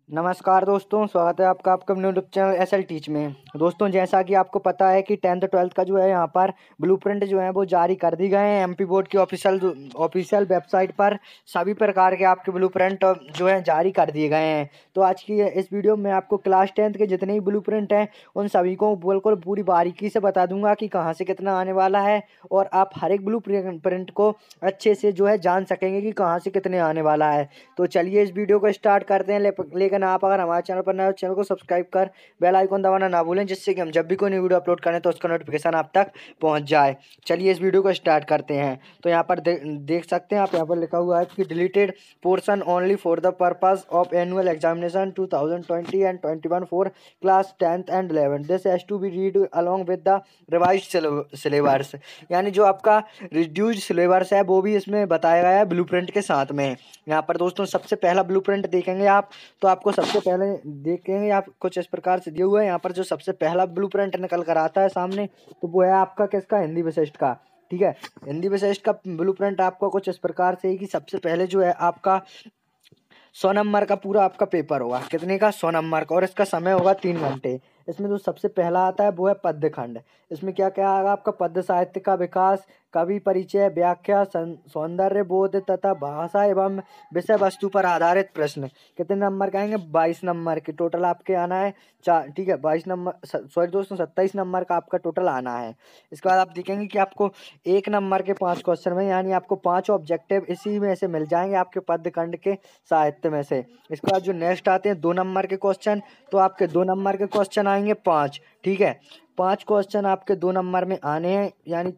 नमस्कार दोस्तों, स्वागत है आपका आपका अपने यूट्यूब चैनल एसएल टीच में। दोस्तों, जैसा कि आपको पता है कि 10th 12th का जो है यहाँ पर ब्लूप्रिंट जो है वो जारी कर दी गए हैं एमपी बोर्ड की ऑफिशियल वेबसाइट पर। सभी प्रकार के आपके ब्लूप्रिंट जो है जारी कर दिए गए हैं। तो आज की इस वीडियो में आपको क्लास 10th के जितने भी ब्लूप्रिंट हैं उन सभी को बिल्कुल पूरी बारीकी से बता दूंगा कि कहाँ से कितना आने वाला है, और आप हर एक प्रिंट को अच्छे से जो है जान सकेंगे कि कहाँ से कितने आने वाला है। तो चलिए इस वीडियो को स्टार्ट करते हैं। लेकिन आप अगर हमारे चैनल पर नए हो, चैनल को सब्सक्राइब कर बेल आइकन दबाना ना भूलें, जिससे कि हम जब भी कोई नई वीडियो अपलोड करें तो उसका नोटिफिकेशन आप तक पहुंच जाए। चलिए इस वीडियो को स्टार्ट करते हैं। तो यहाँ पर देख सकते हैं आप, यहाँ पर लिखा हुआ है कि deleted portion only for the purpose of annual examination 2020 and 21 for class 10th and 11th। This has to be read along with the revised syllabus. यानी जो आपका रिड्यूस्ड सिलेबस है वो भी इसमें बताया गया है ब्लूप्रिंट के साथ में। यहाँ पर दोस्तों सबसे पहला ब्लूप्रिंट देखेंगे आप, तो आपको सबसे पहले देखेंगे आप कुछ इस प्रकार से दिया हुआ है। यहाँ पर जो सबसे पहला ब्लूप्रिंट निकल कर आता है सामने, तो वो है आपका किसका, हिंदी विशिष्ट का। ठीक है, हिंदी विशिष्ट का ब्लूप्रिंट आपको कुछ इस प्रकार से है कि सबसे पहले जो है आपका 100 नंबर का पूरा आपका पेपर होगा। कितने का? 100 नंबर का, और इसका समय होगा 3 घंटे। इसमें जो सबसे पहला आता है वो है पद्य खंड। इसमें क्या क्या आएगा आपका? पद्य साहित्य का विकास, कवि परिचय, व्याख्या, सौंदर्य बोध तथा भाषा एवं विषय वस्तु पर आधारित प्रश्न। कितने नंबर का आएंगे? 22 नंबर के टोटल आपके आना है। चार, ठीक है, 22 नंबर, सॉरी दोस्तों 27 नंबर का आपका टोटल आना है। इसके बाद आप देखेंगे कि आपको 1 नंबर के 5 क्वेश्चन में, यानी आपको 5 ऑब्जेक्टिव इसी में से मिल जाएंगे आपके पद्य खंड के साहित्य में से। इसके बाद जो नेक्स्ट आते हैं 2 नंबर के क्वेश्चन, तो आपके 2 नंबर के क्वेश्चन आएंगे 5। ठीक है, 5 क्वेश्चन आपके 2 नंबर में आने हैं, यानी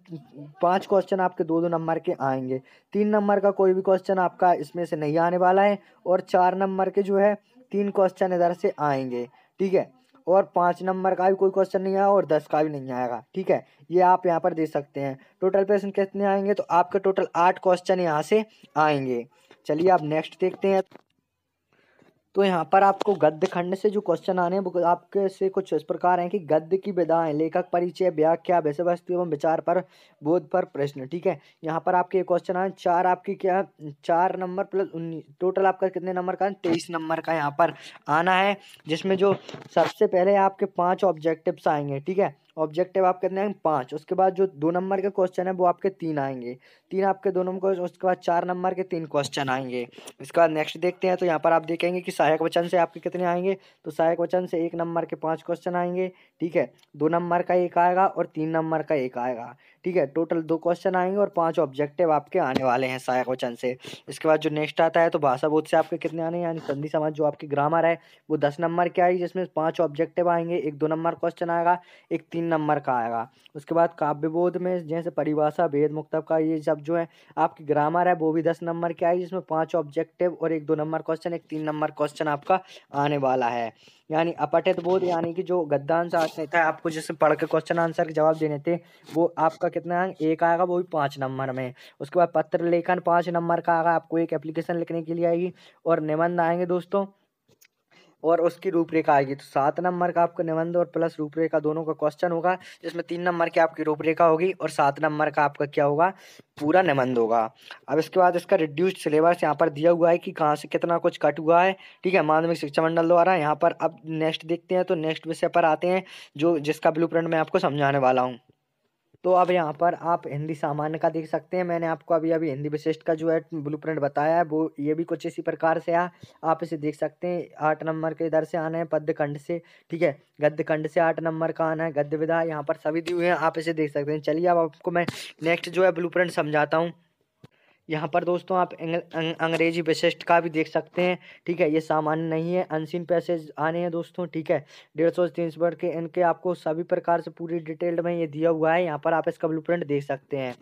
5 क्वेश्चन आपके 2-2 नंबर के आएंगे। 3 नंबर का कोई भी क्वेश्चन आपका इसमें से नहीं आने वाला है, और 4 नंबर के जो है 3 क्वेश्चन इधर से आएंगे। ठीक है, और 5 नंबर का भी कोई क्वेश्चन नहीं आया, और 10 का भी नहीं आएगा। ठीक है, ये आप यहाँ पर देख सकते हैं। टोटल प्रश्न कितने आएंगे? तो आपके टोटल 8 क्वेश्चन यहाँ से आएंगे। चलिए आप नेक्स्ट देखते हैं। तो यहाँ पर आपको गद्य खंड से जो क्वेश्चन आने हैं वो आपके से कुछ इस प्रकार हैं कि गद्य की विधाएं, लेखक परिचय, व्याख्या, विषय वस्तु एवं विचार पर बोध पर प्रश्न। ठीक है, यहाँ पर आपके क्वेश्चन आए 4, आपकी क्या 4 नंबर प्लस 19, टोटल आपका कितने नंबर का? 23 नंबर का यहाँ पर आना है। जिसमें जो सबसे पहले आपके 5 ऑब्जेक्टिव्स आएंगे। ठीक है, ऑब्जेक्टिव आप कितने आएंगे? 5। उसके बाद जो 2 नंबर के क्वेश्चन है वो आपके 3 आएंगे। 3 आपके 2 नंबर, उसके बाद 4 नंबर के 3 क्वेश्चन आएंगे। इसके बाद नेक्स्ट देखते हैं। तो यहाँ पर आप देखेंगे कि सहायक वचन से आपके कितने आएंगे? तो सहायक वचन से 1 नंबर के 5 क्वेश्चन आएंगे। ठीक है, 2 नंबर का 1 आएगा और 3 नंबर का 1 आएगा। ठीक है, टोटल 2 क्वेश्चन आएंगे और 5 ऑब्जेक्टिव आपके आने वाले हैं सहायक वचन से। इसके बाद जो नेक्स्ट आता है तो भाषा बोध से आपके कितने आने हैं, यानी संधि समाज जो आपकी ग्रामर है वो 10 नंबर की आएगी, जिसमें 5 ऑब्जेक्टिव आएंगे, एक 2 नंबर क्वेश्चन आएगा, एक 3 नंबर का आएगा। उसके बाद काव्य बोध में जैसे परिभाषा, भेद, मुक्तक का ये सब जो है आपकी ग्रामर है वो भी 10 नंबर की आएगी, जिसमें 5 ऑब्जेक्टिव और एक 2 नंबर क्वेश्चन, एक 3 नंबर क्वेश्चन आपका आने वाला है। यानी अपठित बोध, यानी कि जो गद्यांश आता है आपको जिसमें पढ़ के क्वेश्चन आंसर के जवाब देने थे, वो आपका कितना है? 1 आएगा, वो भी 5 नंबर में। उसके बाद पत्र लेखन 5 नंबर का आएगा, आपको एक एप्लीकेशन लिखने के लिए आएगी, और निबंध आएंगे दोस्तों, और उसकी रूपरेखा आएगी। तो 7 नंबर का आपका निबंध और प्लस रूपरेखा दोनों का क्वेश्चन होगा, जिसमें 3 नंबर की आपकी रूपरेखा होगी और 7 नंबर का आपका क्या होगा? पूरा निबंध होगा। अब इसके बाद इसका रिड्यूस्ड सिलेबस यहाँ पर दिया हुआ है कि कहाँ से कितना कुछ कट हुआ है। ठीक है, माध्यमिक शिक्षा मंडल द्वारा। यहाँ पर अब नेक्स्ट देखते हैं। तो नेक्स्ट विषय पर आते हैं, जो जिसका ब्लूप्रिंट मैं आपको समझाने वाला हूँ। तो अब यहाँ पर आप हिंदी सामान्य का देख सकते हैं। मैंने आपको अभी अभी हिंदी विशिष्ट का जो है ब्लूप्रिंट बताया है, वो ये भी कुछ इसी प्रकार से है। आप इसे देख सकते हैं। 8 नंबर के इधर से आना है पद्य खंड से। ठीक है, गद्य खंड से 8 नंबर का आना है। गद्य विधा यहाँ पर सभी दिए हुए हैं, आप इसे देख सकते हैं। चलिए अब आपको मैं नेक्स्ट जो है ब्लूप्रिंट समझाता हूँ। यहाँ पर दोस्तों आप अंग्रेजी विशिष्ट का भी देख सकते हैं। ठीक है, ये सामान्य नहीं है, अनसीन पैसेज आने हैं दोस्तों। ठीक है, 150 से 300 वर्ड के इनके आपको सभी प्रकार से पूरी डिटेल्ड में ये दिया हुआ है। यहाँ पर आप इसका ब्लूप्रिंट देख सकते हैं।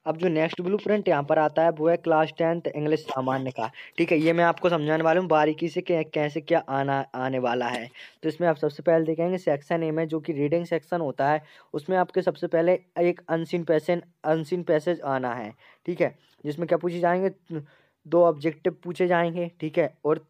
अब जो नेक्स्ट ब्लूप्रिंट यहाँ पर आता है वो है क्लास 10th इंग्लिश सामान्य का। ठीक है, ये मैं आपको समझाने वाला हूँ बारीकी से कि कैसे क्या आने वाला है। तो इसमें आप सबसे पहले देखेंगे सेक्शन ए में, जो कि रीडिंग सेक्शन होता है, उसमें आपके सबसे पहले एक अनसीन पैसेज आना है। ठीक है, जिसमें क्या पूछे जाएंगे? 2 ऑब्जेक्टिव पूछे जाएंगे। ठीक है, और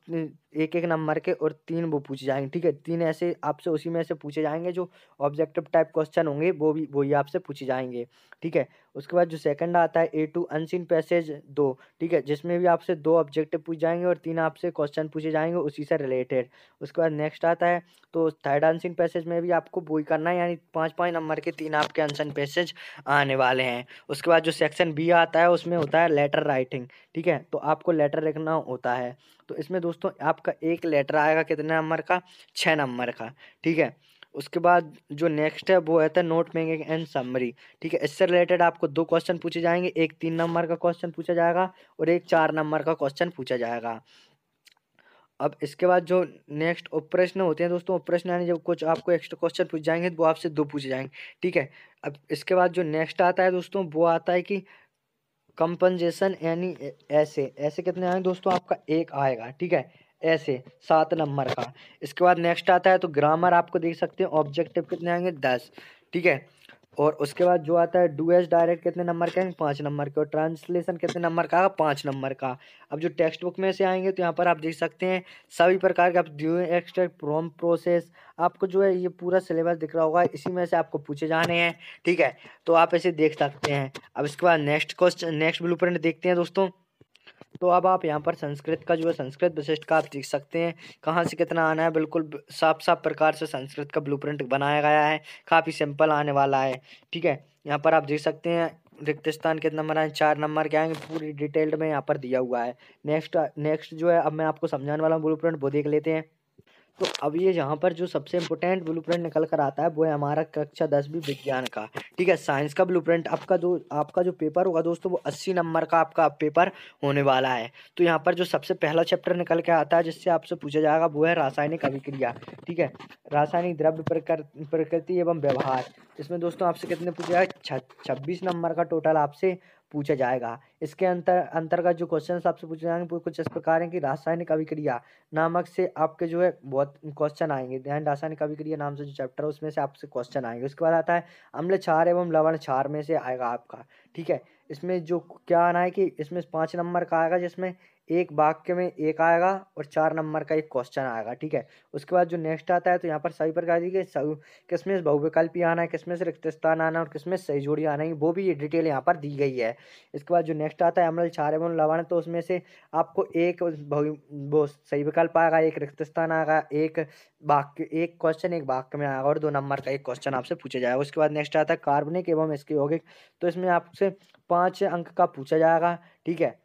एक एक नंबर के और 3 वो पूछे जाएंगे, ठीक है। 3 ऐसे आपसे उसी में से पूछे जाएंगे, जो ऑब्जेक्टिव टाइप क्वेश्चन होंगे वो भी वही आपसे पूछे जाएंगे, ठीक है। उसके बाद जो सेकंड आता है A2 अनसीन पैसेज 2, ठीक है, जिसमें भी आपसे 2 ऑब्जेक्टिव पूछे जाएंगे और 3 आपसे क्वेश्चन पूछे जाएंगे उसी से रिलेटेड। उसके बाद नेक्स्ट आता है तो थर्ड अनसीन पैसेज में भी आपको वही करना है, यानी 5-5 नंबर के 3 आपके अनसीन पैसेज आने वाले हैं। उसके बाद जो सेक्शन बी आता है उसमें होता है लेटर राइटिंग, ठीक है, तो आपको लेटर लिखना होता है। तो इसमें दोस्तों आपका एक लेटर आएगा कितने नंबर का, 6 नंबर का, ठीक है। उसके बाद जो नेक्स्ट है वो है नोट मेकिंग एंड समरी, ठीक है। इससे रिलेटेड आपको 2 क्वेश्चन पूछे जाएंगे, एक 3 नंबर का क्वेश्चन पूछा जाएगा और एक 4 नंबर का क्वेश्चन पूछा जाएगा। अब इसके बाद जो नेक्स्ट उप प्रश्न होते हैं दोस्तों, उप प्रश्न यानी जब कुछ आपको एक्स्ट्रा क्वेश्चन पूछ जाएंगे तो वो आपसे 2 पूछे जाएंगे, ठीक है। अब इसके बाद जो नेक्स्ट आता है दोस्तों वो आता है कि कंपनसेशन, यानी ऐसे ऐसे कितने आएंगे दोस्तों, आपका एक आएगा, ठीक है, ऐसे 7 नंबर का। इसके बाद नेक्स्ट आता है तो ग्रामर आपको देख सकते हैं, ऑब्जेक्टिव कितने आएंगे 10, ठीक है। और उसके बाद जो आता है डू एस डायरेक्ट कितने नंबर के आएंगे, 5 नंबर के। और ट्रांसलेशन कितने नंबर का आएगा, 5 नंबर का। अब जो टेक्स्ट बुक में से आएंगे तो यहाँ पर आप देख सकते हैं सभी प्रकार के, आप ड्यू एक्सट्रैक्ट फ्रॉम प्रोसेस, आपको जो है ये पूरा सिलेबस दिख रहा होगा, इसी में से आपको पूछे जाने हैं, ठीक है। तो आप ऐसे देख सकते हैं। अब इसके बाद नेक्स्ट क्वेश्चन, नेक्स्ट ब्लूप्रिंट देखते हैं दोस्तों। तो अब आप यहाँ पर संस्कृत का जो है संस्कृत विशिष्ट का आप देख सकते हैं कहाँ से कितना आना है, बिल्कुल साफ साफ प्रकार से संस्कृत का ब्लूप्रिंट बनाया गया है, काफ़ी सिंपल आने वाला है, ठीक है। यहाँ पर आप देख सकते हैं रिक्त स्थान कितने नंबर आए, 4 नंबर के आएंगे, पूरी डिटेल्ड में यहाँ पर दिया हुआ है। नेक्स्ट नेक्स्ट जो है अब मैं आपको समझाने वाला हूँ ब्लूप्रिंट, वो देख लेते हैं। तो अब ये यहाँ पर जो सबसे इम्पोर्टेंट ब्लूप्रिंट निकल कर आता है वो है हमारा कक्षा 10वीं विज्ञान का, ठीक है, साइंस का ब्लूप्रिंट। आपका जो पेपर होगा दोस्तों वो 80 नंबर का आपका पेपर होने वाला है। तो यहाँ पर जो सबसे पहला चैप्टर निकल के आता है जिससे आपसे पूछा जाएगा वो है रासायनिक अभिक्रिया, ठीक है, रासायनिक द्रव्य प्रकृति एवं व्यवहार। इसमें दोस्तों आपसे कितने पूछे जाएगा, 26 नंबर का टोटल आपसे पूछा जाएगा। इसके अंतर्गत जो क्वेश्चन आपसे पूछे जाएंगे वो कुछ इस प्रकार है कि रासायनिक अभिक्रिया नामक से आपके जो है बहुत क्वेश्चन आएंगे, ध्यान, रासायनिक अभिक्रिया नाम से जो चैप्टर है उसमें से आपसे क्वेश्चन आएंगे। उसके बाद आता है अम्ल क्षार एवं लवण क्षार में से आएगा आपका, ठीक है। इसमें जो क्या आना है कि इसमें 5 नंबर का आएगा, जिसमें एक वाक्य में एक आएगा और 4 नंबर का एक क्वेश्चन आएगा, ठीक है। उसके बाद जो नेक्स्ट आता है तो यहाँ पर सभी प्रकार की किसमें बहुविकल्पी आना है, किसमें से रिक्त स्थान आना है और किसमें सही जोड़ी आना है, वो भी ये डिटेल यहाँ पर दी गई है। इसके बाद जो नेक्स्ट आता है अम्ल क्षार एवं लवण, तो उसमें से आपको एक वो सही विकल्प आएगा, एक रिक्त स्थान आएगा, एक क्वेश्चन एक वाक्य में आएगा और 2 नंबर का एक क्वेश्चन आपसे पूछा जाएगा। उसके बाद नेक्स्ट आता है कार्बनिक एवं इसके यौगिक, तो इसमें आपसे 5 अंक का पूछा जाएगा, ठीक है।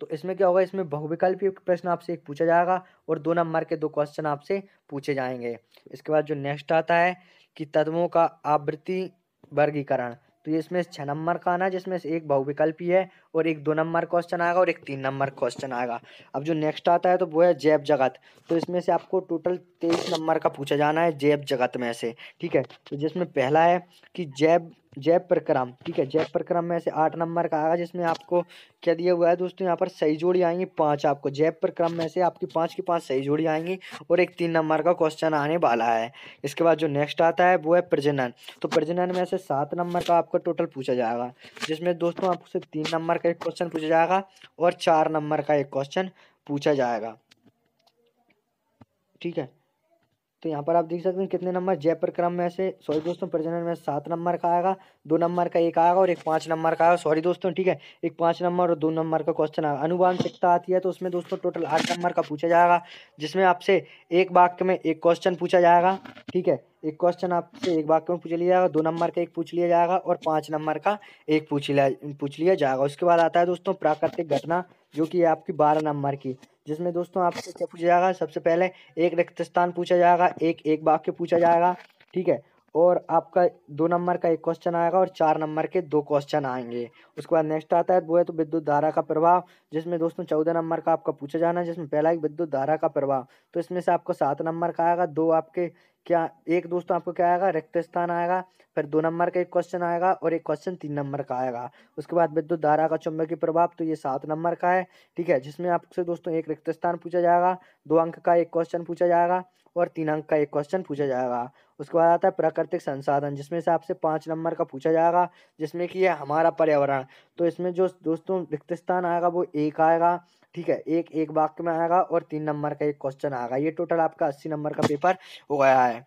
तो इसमें क्या होगा, इसमें बहुविकल्पीय प्रश्न आपसे एक पूछा जाएगा और 2 नंबर के 2 क्वेश्चन आपसे पूछे जाएंगे। इसके बाद जो नेक्स्ट आता है कि तत्वों का आवृत्ति वर्गीकरण, तो ये इसमें 6 नंबर का आना है, जिसमें से एक बहुविकल्पी है और एक 2 नंबर क्वेश्चन आएगा और एक 3 नंबर क्वेश्चन आएगा। अब जो नेक्स्ट आता है तो वो है जैव जगत, तो इसमें से आपको टोटल 23 नंबर का पूछा जाना है जैव जगत में से, ठीक है। तो जिसमें पहला है कि जैव जैव प्रक्रम, ठीक है, जैव प्रक्रम में से 8 नंबर का आएगा, जिसमें आपको क्या दिया हुआ है दोस्तों, यहाँ पर सही जोड़ी आएंगी 5, आपको जैव प्रक्रम में से आपकी 5 की 5 सही जोड़ी आएंगी और एक 3 नंबर का क्वेश्चन आने वाला है। इसके बाद जो नेक्स्ट आता है वो है प्रजनन, तो प्रजनन में से 7 नंबर का आपका टोटल पूछा जाएगा, जिसमें दोस्तों आपसे 3 नंबर का एक क्वेश्चन पूछा जाएगा और 4 नंबर का एक क्वेश्चन पूछा जाएगा, ठीक है। तो यहाँ पर आप देख सकते हैं कितने नंबर जय प्रक्रम में से, सॉरी दोस्तों, प्रजनन में 7 नंबर का आएगा, 2 नंबर का एक आएगा और एक 5 नंबर का आएगा, सॉरी दोस्तों, ठीक है, एक 5 नंबर और 2 नंबर का क्वेश्चन आएगा। अनुवांशिकता आती है तो उसमें दोस्तों टोटल 8 नंबर का पूछा जाएगा, जिसमें आपसे एक वाक्य में एक क्वेश्चन पूछा जाएगा, ठीक है, एक क्वेश्चन आपसे एक वाक्य में पूछ लिया जाएगा, 2 नंबर का एक पूछ लिया जाएगा और 5 नंबर का एक पूछ लिया जाएगा। उसके बाद आता है दोस्तों प्राकृतिक घटना, जो कि है आपकी 12 नंबर की, जिसमें दोस्तों आपसे क्या पूछा जाएगा, सबसे पहले एक रिक्त स्थान पूछा जाएगा, एक वाक्य पूछा जाएगा, ठीक है, और आपका 2 नंबर का एक क्वेश्चन आएगा और 4 नंबर के 2 क्वेश्चन आएंगे। उसके बाद नेक्स्ट आता है वो है तो विद्युत धारा का प्रभाव, जिसमें दोस्तों 14 नंबर का आपका पूछा जाना है, जिसमें पहला एक विद्युत धारा का प्रभाव, तो इसमें से आपको 7 नंबर का आएगा, 2 आपके क्या, एक दोस्तों आपको क्या आएगा, रिक्त स्थान आएगा, फिर 2 नंबर का एक क्वेश्चन आएगा और एक क्वेश्चन 3 नंबर का आएगा। उसके बाद विद्युत धारा का चुंबकीय प्रभाव, तो ये 7 नंबर का है, ठीक है, जिसमें आपसे दोस्तों एक रिक्त स्थान पूछा जाएगा, 2 अंक का एक क्वेश्चन पूछा जाएगा और 3 अंक का एक क्वेश्चन पूछा जाएगा। उसके बाद आता है प्राकृतिक संसाधन, जिसमें से आपसे 5 नंबर का पूछा जाएगा, जिसमें कि है हमारा पर्यावरण, तो इसमें जो दोस्तों रिक्त स्थान आएगा वो एक आएगा, ठीक है, एक एक वाक्य में आएगा और 3 नंबर का एक क्वेश्चन आएगा। ये टोटल आपका 80 नंबर का पेपर हो गया है।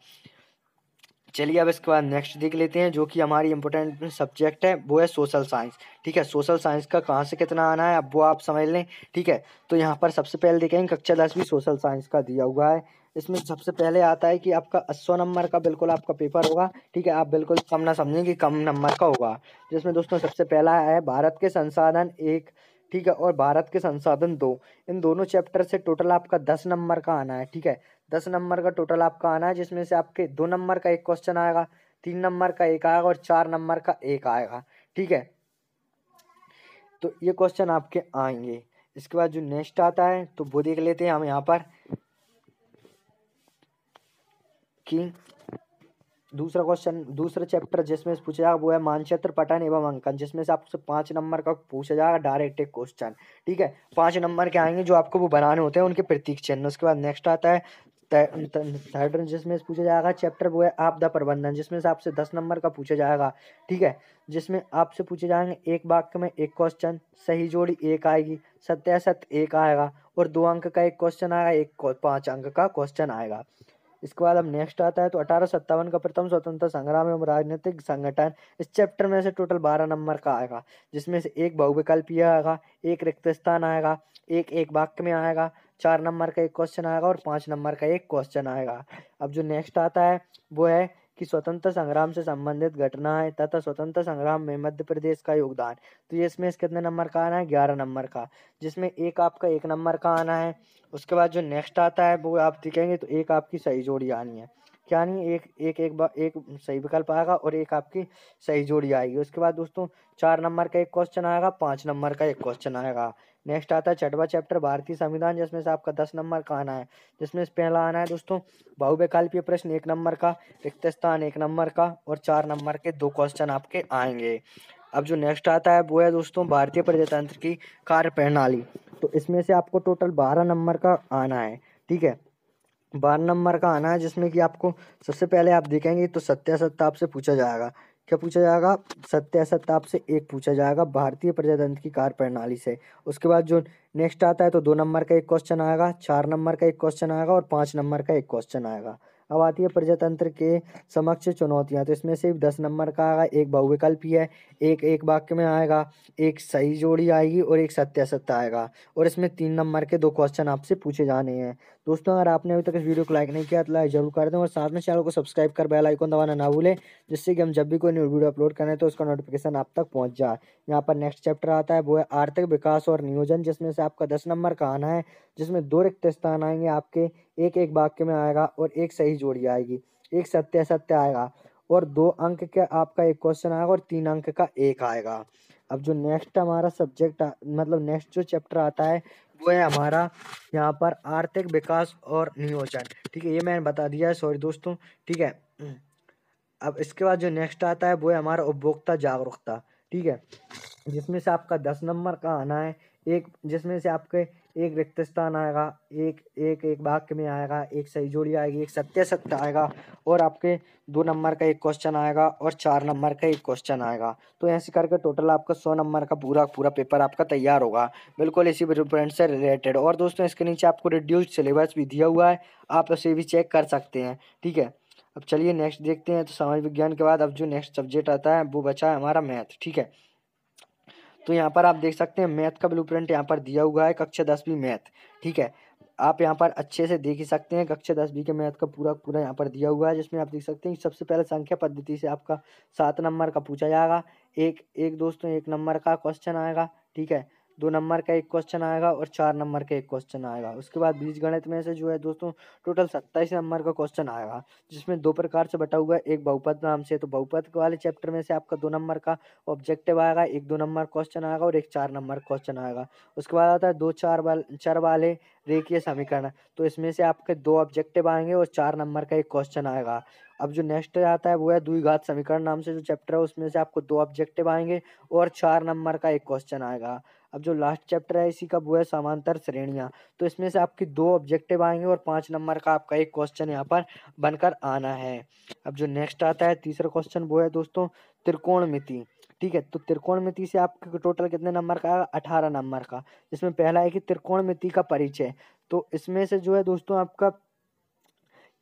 चलिए अब इसके बाद नेक्स्ट देख लेते हैं, जो कि हमारी इंपॉर्टेंट सब्जेक्ट है, वो है सोशल साइंस। ठीक है, सोशल साइंस का कहाँ से कितना आना है अब वो आप समझ लें। ठीक है, तो यहाँ पर सबसे पहले देखेंगे कक्षा 10वीं सोशल साइंस का दिया हुआ है। इसमें सबसे पहले आता है कि आपका 100 नंबर का बिल्कुल आपका पेपर होगा। ठीक है, आप बिल्कुल कम ना समझें कि कम नंबर का होगा। जिसमें दोस्तों सबसे पहला है भारत के संसाधन 1। ठीक है, और भारत के संसाधन 2। इन दोनों चैप्टर से टोटल आपका 10 नंबर का आना है। ठीक है, 10 नंबर का टोटल आपका आना है, जिसमें से आपके 2 नंबर का एक क्वेश्चन आएगा, 3 नंबर का एक आएगा और 4 नंबर का एक आएगा। ठीक है, तो ये क्वेश्चन आपके आएंगे। इसके बाद जो नेक्स्ट आता है तो वो देख लेते हैं हम यहाँ पर कि दूसरा क्वेश्चन, दूसरा चैप्टर जिसमें से पूछा जाएगा वो है मानचित्र पठन एवं अंकन, जिसमें से आपसे 5 नंबर का पूछा जाएगा डायरेक्ट एक क्वेश्चन। ठीक है, 5 नंबर के आएंगे जो आपको वो बनाने होते हैं उनके प्रतीक चिन्ह। उसके बाद नेक्स्ट आता है थर्ड, जिसमें से पूछा जाएगा चैप्टर वो है आपदा प्रबंधन, जिसमें से आपसे 10 नंबर का पूछा जाएगा। ठीक है, जिसमें आपसे पूछे जाएंगे एक वाक्य में एक क्वेश्चन, सही जोड़ी एक आएगी, सत्यासत्य एक आएगा और 2 अंक का एक क्वेश्चन आएगा, एक 5 अंक का क्वेश्चन आएगा। इसके बाद अब नेक्स्ट आता है तो 1857 का प्रथम स्वतंत्रता संग्राम एवं राजनीतिक संगठन। इस चैप्टर में से टोटल 12 नंबर का आएगा, जिसमें से एक बहुविकल्पीय आएगा, एक रिक्त स्थान आएगा, एक एक वाक्य में आएगा, 4 नंबर का एक क्वेश्चन आएगा और 5 नंबर का एक क्वेश्चन आएगा। अब जो नेक्स्ट आता है वो है कि स्वतंत्रता संग्राम से संबंधित घटनाएं तथा स्वतंत्रता संग्राम में मध्य प्रदेश का योगदान। तो ये इसमें कितने नंबर का आना है, 11 नंबर का, जिसमें एक आपका 1 नंबर का आना है। उसके बाद जो नेक्स्ट आता है वो आप देखेंगे तो एक आपकी सही जोड़ी आनी है। क्या नहीं, एक सही विकल्प आएगा और एक आपकी सही जोड़ी आएगी। उसके बाद दोस्तों 4 नंबर का एक क्वेश्चन आएगा, 5 नंबर का एक क्वेश्चन आएगा। नेक्स्ट आता है छठवां चैप्टर भारतीय संविधान, जिसमें से आपका 10 नंबर का आना है। जिसमें से पहला आना है दोस्तों बहुविकल्पीय प्रश्न 1 नंबर का, रिक्त स्थान 1 नंबर का और 4 नंबर के 2 क्वेश्चन आपके आएंगे। अब जो नेक्स्ट आता है वो है दोस्तों भारतीय प्रजातंत्र की कार्य प्रणाली। तो इसमें से आपको टोटल 12 नंबर का आना है। ठीक है, 12 नंबर का आना है, जिसमें कि आपको सबसे पहले आप देखेंगे तो सत्यासत्य आपसे पूछा जाएगा। क्या पूछा जाएगा, सत्यासत्य आपसे एक पूछा जाएगा भारतीय प्रजातंत्र की कार्य प्रणाली से। उसके बाद जो नेक्स्ट आता है तो 2 नंबर का एक क्वेश्चन आएगा, 4 नंबर का एक क्वेश्चन आएगा और 5 नंबर का एक क्वेश्चन आएगा। अब आती है प्रजातंत्र के समक्ष चुनौतियां। तो इसमें से 10 नंबर का आएगा, एक बहुविकल्पीय है, एक एक वाक्य में आएगा, एक सही जोड़ी आएगी और एक सत्यासत्य आएगा और इसमें 3 नंबर के 2 क्वेश्चन आपसे पूछे जाने हैं। दोस्तों अगर आपने अभी तक इस वीडियो को लाइक नहीं किया तो लाइक जरूर कर दें और साथ में चैनल को सब्सक्राइब कर बेल आइकन दबाना ना भूलें, जिससे कि हम जब भी कोई न्यू वीडियो अपलोड करें तो उसका नोटिफिकेशन आप तक पहुंच जाए। यहाँ पर नेक्स्ट चैप्टर आता है वो है आर्थिक विकास और नियोजन, जिसमें से आपका 10 नंबर का आना है, जिसमें 2 रिक्त स्थान आएंगे आपके, एक एक वाक्य में आएगा और एक सही जोड़ी आएगी, एक सत्य असत्य आएगा और 2 अंक का आपका एक क्वेश्चन आएगा और 3 अंक का एक आएगा। अब जो नेक्स्ट हमारा सब्जेक्ट मतलब नेक्स्ट जो चैप्टर आता है वो है हमारा यहाँ पर आर्थिक विकास और नियोजन। ठीक है, ये मैंने बता दिया है, सॉरी दोस्तों। ठीक है, अब इसके बाद जो नेक्स्ट आता है वो है हमारा उपभोक्ता जागरूकता। ठीक है, जिसमें से आपका 10 नंबर का आना है, एक जिसमें से आपके एक रिक्त स्थान आएगा, एक वाक्य में आएगा, एक सही जोड़ी आएगी, एक सत्य सत्य आएगा और आपके 2 नंबर का एक क्वेश्चन आएगा और 4 नंबर का एक क्वेश्चन आएगा। तो ऐसे करके टोटल आपका 100 नंबर का पूरा पूरा पेपर आपका तैयार होगा, बिल्कुल इसी प्रिंट से रिलेटेड। और दोस्तों इसके नीचे आपको रिड्यूस्ड सिलेबस भी दिया हुआ है, आप उसे भी चेक कर सकते हैं। ठीक है, अब चलिए नेक्स्ट देखते हैं। तो समाज विज्ञान के बाद अब जो नेक्स्ट सब्जेक्ट आता है वो बचा है हमारा मैथ। ठीक है, तो यहाँ पर आप देख सकते हैं मैथ का ब्लूप्रिंट यहाँ पर दिया हुआ है, कक्षा 10वीं मैथ। ठीक है, आप यहाँ पर अच्छे से देख ही सकते हैं कक्षा 10वीं के मैथ का पूरा पूरा यहाँ पर दिया हुआ है, जिसमें आप देख सकते हैं कि सबसे पहले संख्या पद्धति से आपका 7 नंबर का पूछा जाएगा, एक एक दोस्तों 1 नंबर का क्वेश्चन आएगा। ठीक है, 2 नंबर का एक क्वेश्चन आएगा और 4 नंबर का एक क्वेश्चन आएगा। उसके बाद बीजगणित में से जो है दोस्तों टोटल 27 नंबर का क्वेश्चन आएगा, जिसमें 2 प्रकार से बटा हुआ है, एक बहुपद नाम से। तो बहुपद वाले चैप्टर में से आपका 2 नंबर का ऑब्जेक्टिव आएगा, एक 2 नंबर क्वेश्चन आएगा और एक 4 नंबर क्वेश्चन आएगा। उसके बाद आता है 2 चर वाले रेखीय समीकरण। तो इसमें से आपके 2 ऑब्जेक्टिव आएंगे और 4 नंबर का एक क्वेश्चन आएगा। अब जो नेक्स्ट आता है वो है द्विघात समीकरण नाम से जो चैप्टर है, उसमें से आपको 2 ऑब्जेक्टिव आएंगे और 4 नंबर का एक क्वेश्चन आएगा। अब जो लास्ट चैप्टर है इसी का वो है समांतर श्रेणियां। तो इसमें से आपकी 2 ऑब्जेक्टिव आएंगे और 5 नंबर का आपका एक क्वेश्चन यहाँ पर बनकर आना है। अब जो नेक्स्ट आता है तीसरा क्वेश्चन वो है दोस्तों त्रिकोणमिति। ठीक है। तो त्रिकोणमिति से आपके टोटल कितने नंबर का आएगा, 18 नंबर का, जिसमें पहला है कि त्रिकोणमिति का परिचय। तो इसमें से जो है दोस्तों आपका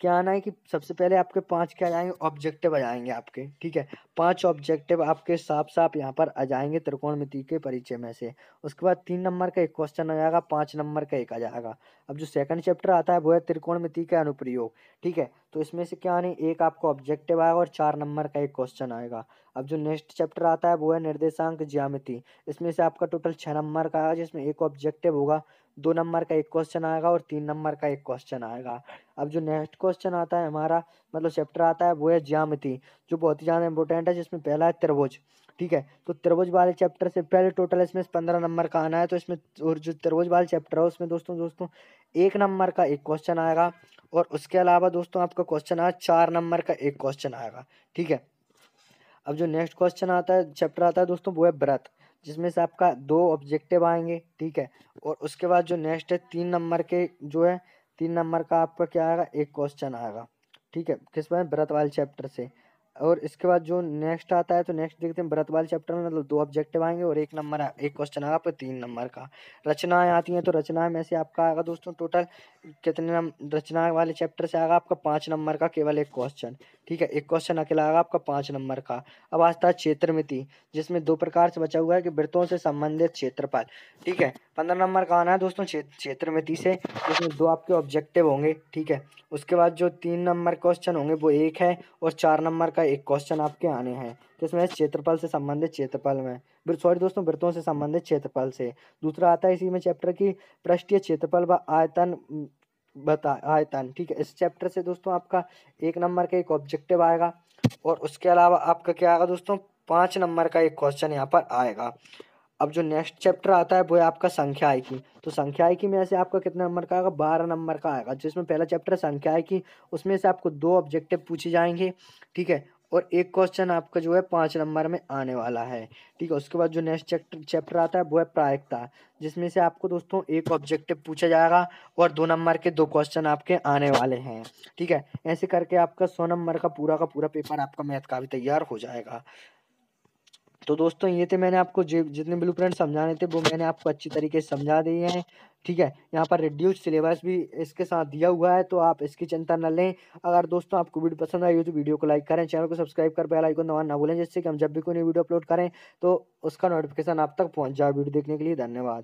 क्या आना है कि सबसे पहले आपके 5 क्या आ जाएंगे, ऑब्जेक्टिव आ जाएंगे आपके, ठीक है। 5 ऑब्जेक्टिव आपके साफ साफ यहाँ पर आ जाएंगे त्रिकोणमिति के परिचय में से। उसके बाद 3 नंबर का एक क्वेश्चन आ जाएगा, 5 नंबर का एक आ जाएगा। अब जो सेकंड चैप्टर आता है वो है त्रिकोणमिति के अनुप्रयोग, ठीक है। तो इसमें से क्या आने, एक आपको ऑब्जेक्टिव आएगा और 4 नंबर का एक क्वेश्चन आएगा। अब जो नेक्स्ट चैप्टर आता है वो है निर्देशांक ज्यामिति। इसमें से आपका टोटल 6 नंबर का आएगा, जिसमें एक ऑब्जेक्टिव होगा, 2 नंबर का एक क्वेश्चन आएगा और 3 नंबर का एक क्वेश्चन आएगा। अब जो नेक्स्ट क्वेश्चन आता है हमारा, मतलब चैप्टर आता है वो है ज्यामिति, जो बहुत ही ज़्यादा इंपॉर्टेंट है, जिसमें पहला है त्रिभुज, ठीक है। तो त्रिभुज वाले चैप्टर से पहले टोटल इसमें 15 नंबर का आना है। तो इसमें और जो त्रिभुज वाले चैप्टर है उसमें दोस्तों दोस्तों 1 नंबर का एक क्वेश्चन आएगा, और उसके अलावा दोस्तों आपका क्वेश्चन आया 4 नंबर का एक क्वेश्चन आएगा, ठीक है। अब जो नेक्स्ट क्वेश्चन आता है, चैप्टर आता है दोस्तों वो है व्रत, जिसमें से आपका 2 ऑब्जेक्टिव आएंगे, ठीक है। और उसके बाद जो नेक्स्ट है 3 नंबर के जो है 3 नंबर का आपका क्या आएगा, एक क्वेश्चन आएगा, ठीक है, किस में, व्रत वाले चैप्टर से। और इसके बाद जो नेक्स्ट आता है, तो नेक्स्ट देखते हैं व्रत वाले चैप्टर में, मतलब 2 ऑब्जेक्टिव आएंगे और एक क्वेश्चन आएगा आपका 3 नंबर का। रचनाएं आती हैं, तो रचनाएं में से आपका आएगा दोस्तों टोटल कितने रचनाएं वाले चैप्टर से आएगा आपका 5 नंबर का केवल एक क्वेश्चन, ठीक है। एक क्वेश्चन अकेला आएगा आपका 5 नंबर का। अब आता है क्षेत्रमिति, जिसमें 2 प्रकार से बचा हुआ है कि वृत्तों से संबंधित क्षेत्रफल, ठीक है। 15 नंबर का आना है दोस्तों क्षेत्रमिति से, जिसमें 2 आपके ऑब्जेक्टिव होंगे, ठीक है। उसके बाद जो 3 नंबर क्वेश्चन होंगे वो एक है, और 4 नंबर का एक क्वेश्चन आपके आने हैं, जिसमें क्षेत्रफल से संबंधित क्षेत्रफल में, सॉरी दोस्तों, वृत्तों से संबंधित क्षेत्रफल से। दूसरा आता है इसी में चैप्टर की पृष्ठीय क्षेत्रफल व आयतन आयतन, ठीक है। इस चैप्टर से दोस्तों आपका 1 नंबर का एक ऑब्जेक्टिव आएगा, और उसके अलावा आपका क्या आएगा दोस्तों, 5 नंबर का एक क्वेश्चन यहाँ पर आएगा। अब जो नेक्स्ट चैप्टर आता है वो है आपका संख्यायिकी। तो संख्यायिकी में से आपका कितना नंबर का आएगा, 12 नंबर का आएगा, जिसमें पहला चैप्टर है संख्यायिकी। उसमें से आपको 2 ऑब्जेक्टिव पूछे जाएंगे, ठीक है, और एक क्वेश्चन आपका जो है 5 नंबर में आने वाला है, ठीक है। उसके बाद जो नेक्स्ट चैप्टर आता है वो है प्रायिकता, जिसमें से आपको दोस्तों एक ऑब्जेक्टिव पूछा जाएगा और 2 नंबर के 2 क्वेश्चन आपके आने वाले हैं, ठीक है। ऐसे करके आपका 100 नंबर का पूरा पेपर आपका मैथ का भी तैयार हो जाएगा। तो दोस्तों ये थे मैंने आपको जितने ब्लूप्रिंट समझाने थे वो मैंने आपको अच्छी तरीके से समझा दिए हैं, ठीक है। यहाँ पर रिड्यूस सिलेबस भी इसके साथ दिया हुआ है, तो आप इसकी चिंता न लें। अगर दोस्तों आपको वीडियो पसंद आई हो तो वीडियो को लाइक करें, चैनल को सब्सक्राइब कर बेल आइकन दबाना ना भूलें, जिससे कि हम जब भी कोई नई वीडियो अपलोड करें तो उसका नोटिफिकेशन आप तक पहुँच जाए। वीडियो देखने के लिए धन्यवाद।